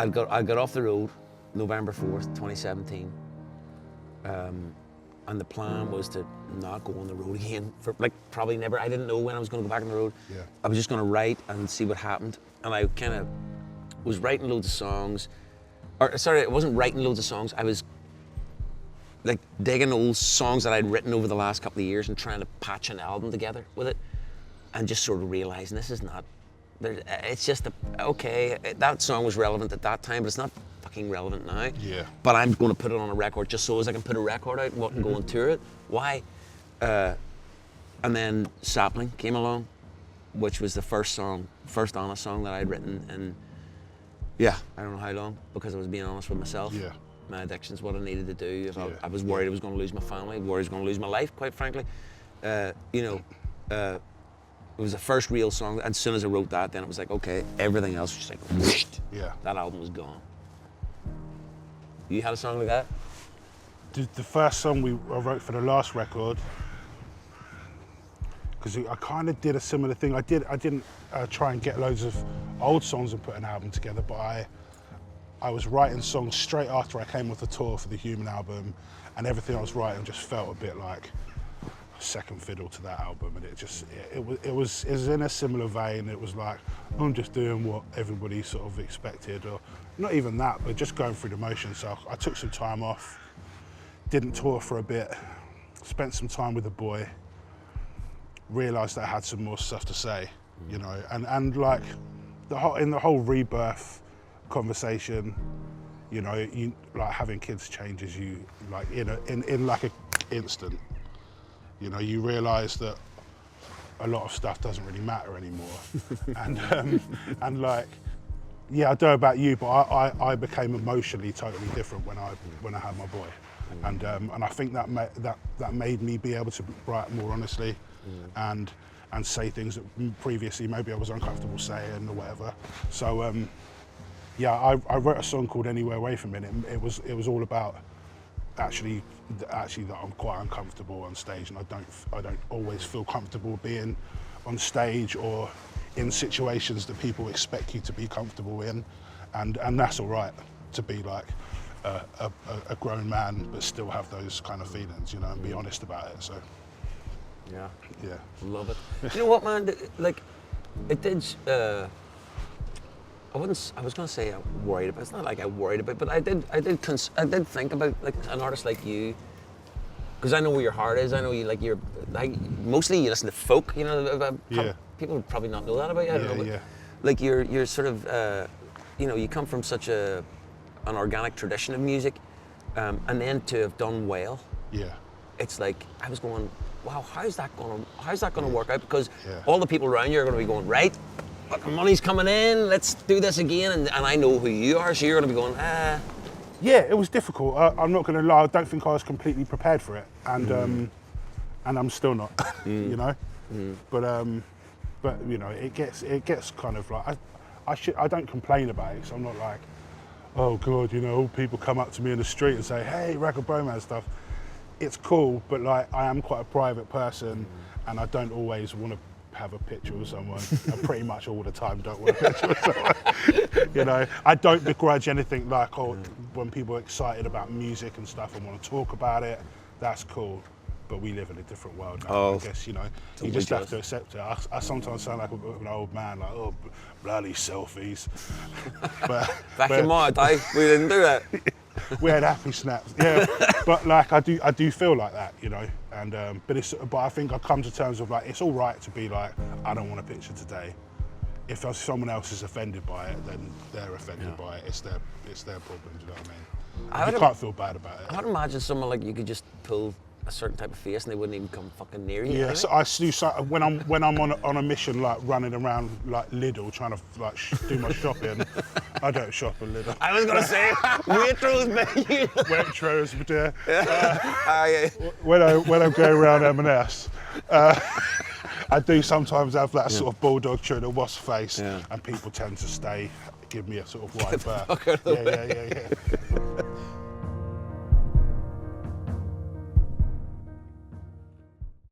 I got off the road November 4th, 2017. And the plan was to not go on the road again for like probably never. I didn't know when I was going to go back on the road. Yeah. I was just going to write and see what happened. And I kind of was writing loads of songs. Or sorry, I wasn't writing loads of songs. I was like digging old songs that I'd written over the last couple of years and trying to patch an album together with it. And just sort of realizing this is not, it's just, okay, that song was relevant at that time, but it's not fucking relevant now. Yeah. But I'm going to put it on a record just so as I can put a record out and go and tour it. Why? And then Sapling came along, which was the first honest song that I'd written in, I don't know how long, because I was being honest with myself. Yeah. My addiction's what I needed to do. I was worried I was going to lose my family, worried I was going to lose my life, quite frankly. It was the first real song. As soon as I wrote that, then it was like, okay, everything else was just like, whoosh, that album was gone. You had a song like that? The first song I wrote for the last record, because I kind of did a similar thing. I didn't try and get loads of old songs and put an album together, but I was writing songs straight after I came off the tour for the Human album, and everything I was writing just felt a bit like second fiddle to that album, and it was in a similar vein. It was like, I'm just doing what everybody sort of expected, or not even that, but just going through the motions. So I took some time off, didn't tour for a bit, spent some time with the boy, realised that I had some more stuff to say, you know, and like in the whole rebirth conversation, you know, you like having kids changes you like in like an instant. You know, you realise that a lot of stuff doesn't really matter anymore, and like, yeah, I don't know about you, but I became emotionally totally different when I had my boy, and I think that made me be able to write more honestly, and say things that previously maybe I was uncomfortable saying or whatever. So I wrote a song called Anywhere Away From It. It was all about actually that I'm quite uncomfortable on stage, and I don't always feel comfortable being on stage or in situations that people expect you to be comfortable in, and that's all right to be like a grown man but still have those kind of feelings, you know, and be honest about it. So yeah, love it. You know what, man, like it did I was going to say I'm worried about. It's not like I worried about, but I did think about like an artist like you, because I know where your heart is. I know you're mostly you listen to folk. You know, people would probably not know that about you. I don't know, but like you're sort of, you know, you come from such an organic tradition of music, and then to have done well. Yeah. It's like I was going, wow, how's that going to work out? Because all the people around you are going to be going, right, money's coming in, let's do this again, and I know who you are, so you're going to be going, Yeah, it was difficult. I'm not going to lie, I don't think I was completely prepared for it, and I'm still not, you know. But you know, it gets kind of like I don't complain about it, so I'm not like, oh God, you know, people come up to me in the street and say, hey, Record Bromance stuff. It's cool, but like I am quite a private person, and I don't always want to have a picture with someone. I pretty much all the time don't want a picture with someone. You know, I don't begrudge anything like, when people are excited about music and stuff and want to talk about it, that's cool. But we live in a different world now, I guess, you know. You just have to accept it. I sometimes sound like an old man, like, oh, bloody selfies. But back in my day, we didn't do that. We had happy snaps, yeah. But like I do feel like that, you know. And but I think I've come to terms with like it's all right to be like, I don't want a picture today. If someone else is offended by it, then they're offended by it. It's their problem. Do you know what I mean? You can't feel bad about it. I'd imagine someone like you could just pull a certain type of face and they wouldn't even come fucking near you. Yeah, so I do when I'm on a mission, like running around like Lidl trying to like do my shopping. I don't shop at Lidl. I was gonna say Waitrose menu. Waitrose, but when I'm going around M&S, I do sometimes have that sort of bulldog chewing a wasp face, and people tend to give me a sort of wide berth. Yeah.